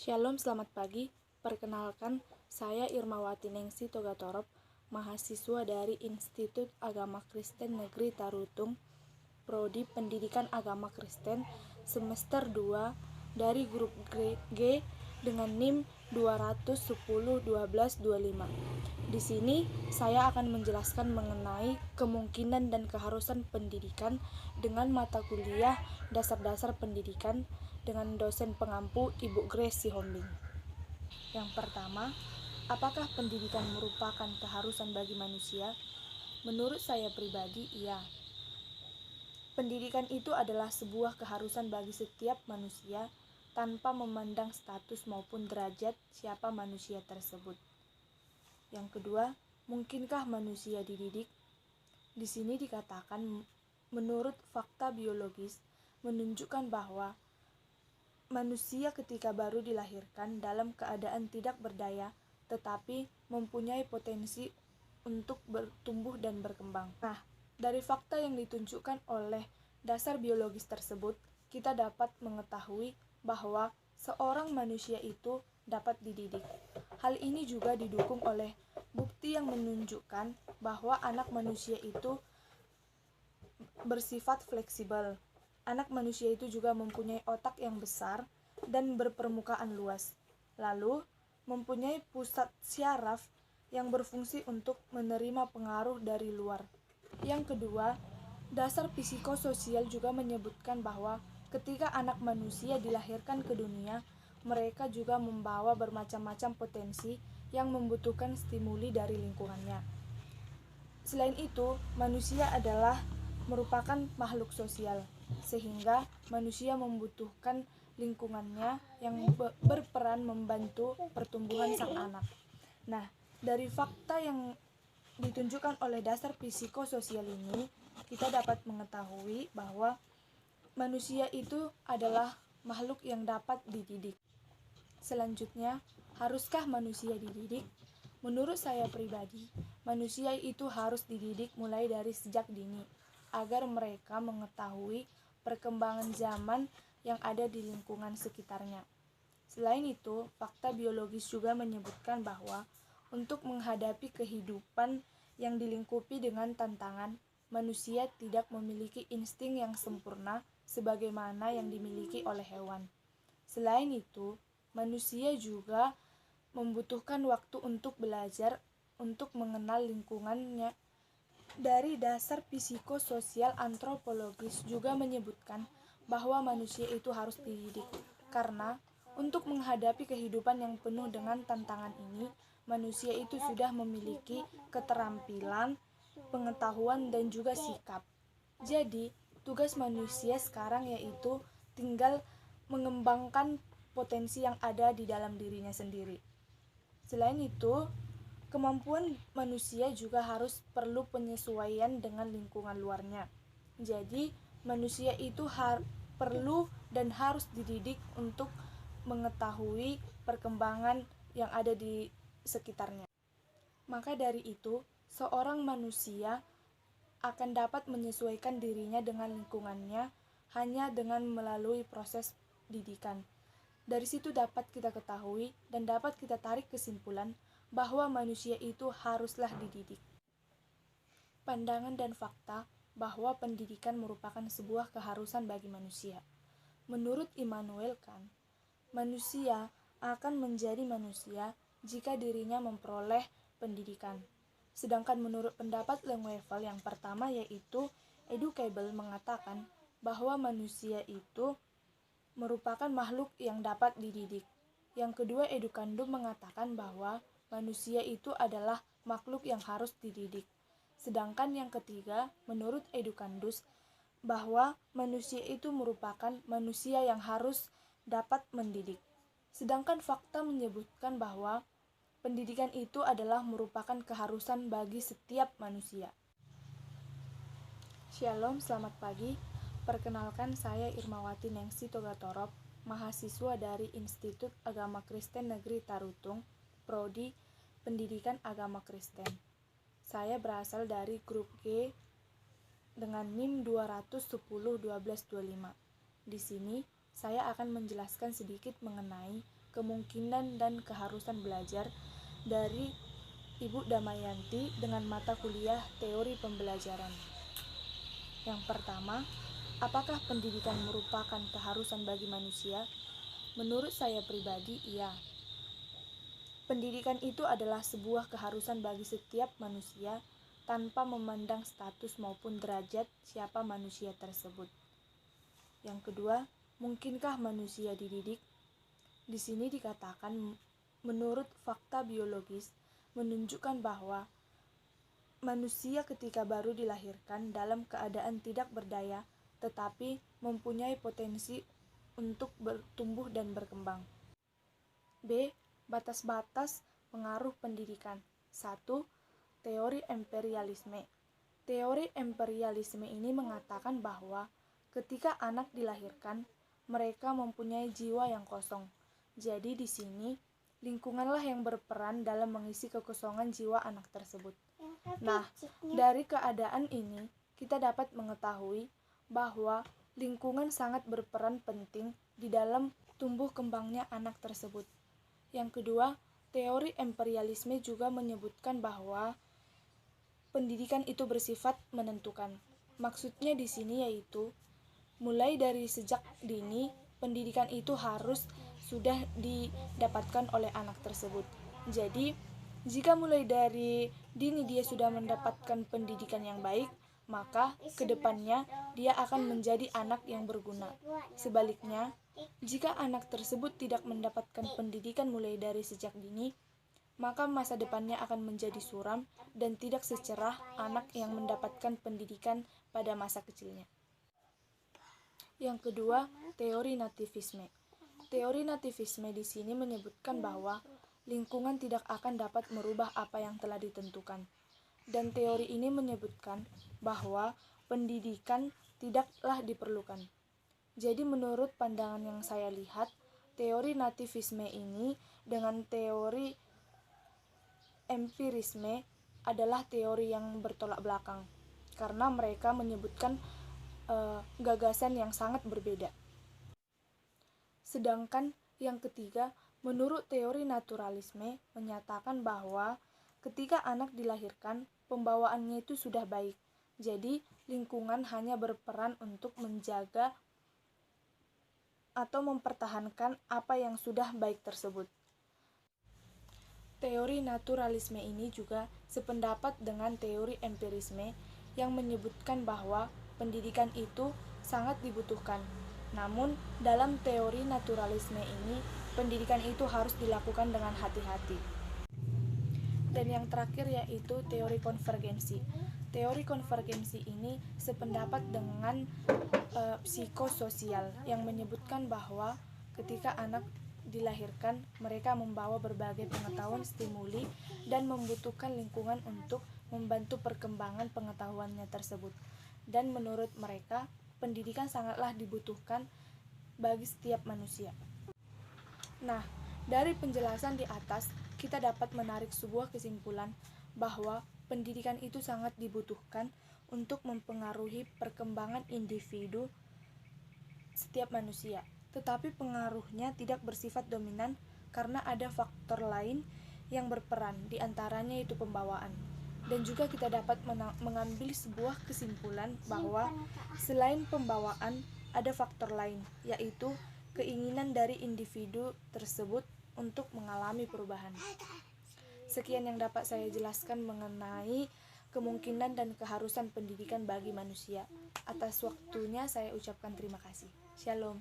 Shalom, selamat pagi. Perkenalkan, saya Irmawati Nengsi Togatorop, mahasiswa dari Institut Agama Kristen Negeri Tarutung, Prodi Pendidikan Agama Kristen, semester 2 dari grup G dengan NIM 2101225. Di sini saya akan menjelaskan mengenai kemungkinan dan keharusan pendidikan dengan mata kuliah dasar-dasar pendidikan dengan dosen pengampu Ibu Grace Sihombing. Yang pertama, apakah pendidikan merupakan keharusan bagi manusia? Menurut saya pribadi, iya. Pendidikan itu adalah sebuah keharusan bagi setiap manusia tanpa memandang status maupun derajat siapa manusia tersebut. Yang kedua, mungkinkah manusia dididik? Di sini dikatakan menurut fakta biologis menunjukkan bahwa manusia ketika baru dilahirkan dalam keadaan tidak berdaya tetapi mempunyai potensi untuk bertumbuh dan berkembang. Nah, dari fakta yang ditunjukkan oleh dasar biologis tersebut, kita dapat mengetahui bahwa seorang manusia itu dapat dididik. Hal ini juga didukung oleh bukti yang menunjukkan bahwa anak manusia itu bersifat fleksibel. Anak manusia itu juga mempunyai otak yang besar dan berpermukaan luas. Lalu, mempunyai pusat syaraf yang berfungsi untuk menerima pengaruh dari luar. Yang kedua, dasar psikososial juga menyebutkan bahwa ketika anak manusia dilahirkan ke dunia, mereka juga membawa bermacam-macam potensi yang membutuhkan stimuli dari lingkungannya. Selain itu, manusia adalah merupakan makhluk sosial, sehingga manusia membutuhkan lingkungannya yang berperan membantu pertumbuhan sang anak. Nah, dari fakta yang ditunjukkan oleh dasar psikososial ini, kita dapat mengetahui bahwa manusia itu adalah makhluk yang dapat dididik. Selanjutnya, haruskah manusia dididik? Menurut saya pribadi, manusia itu harus dididik mulai dari sejak dini, agar mereka mengetahui perkembangan zaman yang ada di lingkungan sekitarnya. Selain itu, fakta biologis juga menyebutkan bahwa untuk menghadapi kehidupan yang dilingkupi dengan tantangan, manusia tidak memiliki insting yang sempurna sebagaimana yang dimiliki oleh hewan. Selain itu, manusia juga membutuhkan waktu untuk belajar untuk mengenal lingkungannya. Dari dasar psikososial antropologis juga menyebutkan bahwa manusia itu harus dididik, karena untuk menghadapi kehidupan yang penuh dengan tantangan ini, manusia itu sudah memiliki keterampilan, pengetahuan, dan juga sikap. Jadi, tugas manusia sekarang yaitu tinggal mengembangkan potensi yang ada di dalam dirinya sendiri. Selain itu, kemampuan manusia juga harus perlu penyesuaian dengan lingkungan luarnya. Jadi, manusia itu perlu dan harus dididik untuk mengetahui perkembangan yang ada di sekitarnya. Maka dari itu, seorang manusia akan dapat menyesuaikan dirinya dengan lingkungannya hanya dengan melalui proses didikan. Dari situ dapat kita ketahui dan dapat kita tarik kesimpulan bahwa manusia itu haruslah dididik. Pandangan dan fakta bahwa pendidikan merupakan sebuah keharusan bagi manusia. Menurut Immanuel Kant, manusia akan menjadi manusia jika dirinya memperoleh pendidikan. Sedangkan menurut pendapat Lengwefel yang pertama yaitu Educable mengatakan bahwa manusia itu merupakan makhluk yang dapat dididik. Yang kedua, Educandum mengatakan bahwa manusia itu adalah makhluk yang harus dididik. Sedangkan yang ketiga, menurut Educandus, bahwa manusia itu merupakan manusia yang harus dapat mendidik. Sedangkan fakta menyebutkan bahwa pendidikan itu adalah merupakan keharusan bagi setiap manusia. Shalom, selamat pagi. Perkenalkan, saya Irmawati Nengsi Togatorop, mahasiswa dari Institut Agama Kristen Negeri Tarutung, Prodi Pendidikan Agama Kristen. Saya berasal dari grup G dengan NIM 2101225. Di sini, saya akan menjelaskan sedikit mengenai Kemungkinan dan Keharusan Belajar dari Ibu Damayanti dengan mata kuliah Teori Pembelajaran. Yang pertama, apakah pendidikan merupakan keharusan bagi manusia? Menurut saya pribadi, iya. Pendidikan itu adalah sebuah keharusan bagi setiap manusia tanpa memandang status maupun derajat siapa manusia tersebut. Yang kedua, mungkinkah manusia dididik? Di sini dikatakan menurut fakta biologis menunjukkan bahwa manusia ketika baru dilahirkan dalam keadaan tidak berdaya tetapi mempunyai potensi untuk bertumbuh dan berkembang. B. Batas-batas pengaruh pendidikan. 1. Teori imperialisme. Teori imperialisme ini mengatakan bahwa ketika anak dilahirkan, mereka mempunyai jiwa yang kosong. Jadi di sini, lingkunganlah yang berperan dalam mengisi kekosongan jiwa anak tersebut. Nah, dari keadaan ini, kita dapat mengetahui bahwa lingkungan sangat berperan penting di dalam tumbuh kembangnya anak tersebut. Yang kedua, teori imperialisme juga menyebutkan bahwa pendidikan itu bersifat menentukan. Maksudnya di sini yaitu, mulai dari sejak dini, pendidikan itu harus sudah didapatkan oleh anak tersebut. Jadi, jika mulai dari dini dia sudah mendapatkan pendidikan yang baik, maka kedepannya dia akan menjadi anak yang berguna. Sebaliknya, jika anak tersebut tidak mendapatkan pendidikan mulai dari sejak dini, maka masa depannya akan menjadi suram dan tidak secerah anak yang mendapatkan pendidikan pada masa kecilnya. Yang kedua, teori nativisme. Teori nativisme di sini menyebutkan bahwa lingkungan tidak akan dapat merubah apa yang telah ditentukan. Dan teori ini menyebutkan bahwa pendidikan tidaklah diperlukan. Jadi menurut pandangan yang saya lihat, teori nativisme ini dengan teori empirisme adalah teori yang bertolak belakang, karena mereka menyebutkan gagasan yang sangat berbeda. Sedangkan yang ketiga, menurut teori naturalisme menyatakan bahwa ketika anak dilahirkan, pembawaannya itu sudah baik. Jadi, lingkungan hanya berperan untuk menjaga atau mempertahankan apa yang sudah baik tersebut. Teori naturalisme ini juga sependapat dengan teori empirisme yang menyebutkan bahwa pendidikan itu sangat dibutuhkan. Namun, dalam teori naturalisme ini, pendidikan itu harus dilakukan dengan hati-hati. Dan yang terakhir yaitu teori konvergensi. Teori konvergensi ini sependapat dengan psikososial yang menyebutkan bahwa ketika anak dilahirkan, mereka membawa berbagai pengetahuan stimuli dan membutuhkan lingkungan untuk membantu perkembangan pengetahuannya tersebut. Dan menurut mereka, pendidikan sangatlah dibutuhkan bagi setiap manusia. Nah, dari penjelasan di atas, kita dapat menarik sebuah kesimpulan bahwa pendidikan itu sangat dibutuhkan untuk mempengaruhi perkembangan individu setiap manusia. Tetapi pengaruhnya tidak bersifat dominan karena ada faktor lain yang berperan, di antaranya itu pembawaan. Dan juga kita dapat mengambil sebuah kesimpulan bahwa selain pembawaan ada faktor lain, yaitu keinginan dari individu tersebut untuk mengalami perubahan. Sekian yang dapat saya jelaskan mengenai kemungkinan dan keharusan pendidikan bagi manusia. Atas waktunya saya ucapkan terima kasih. Shalom.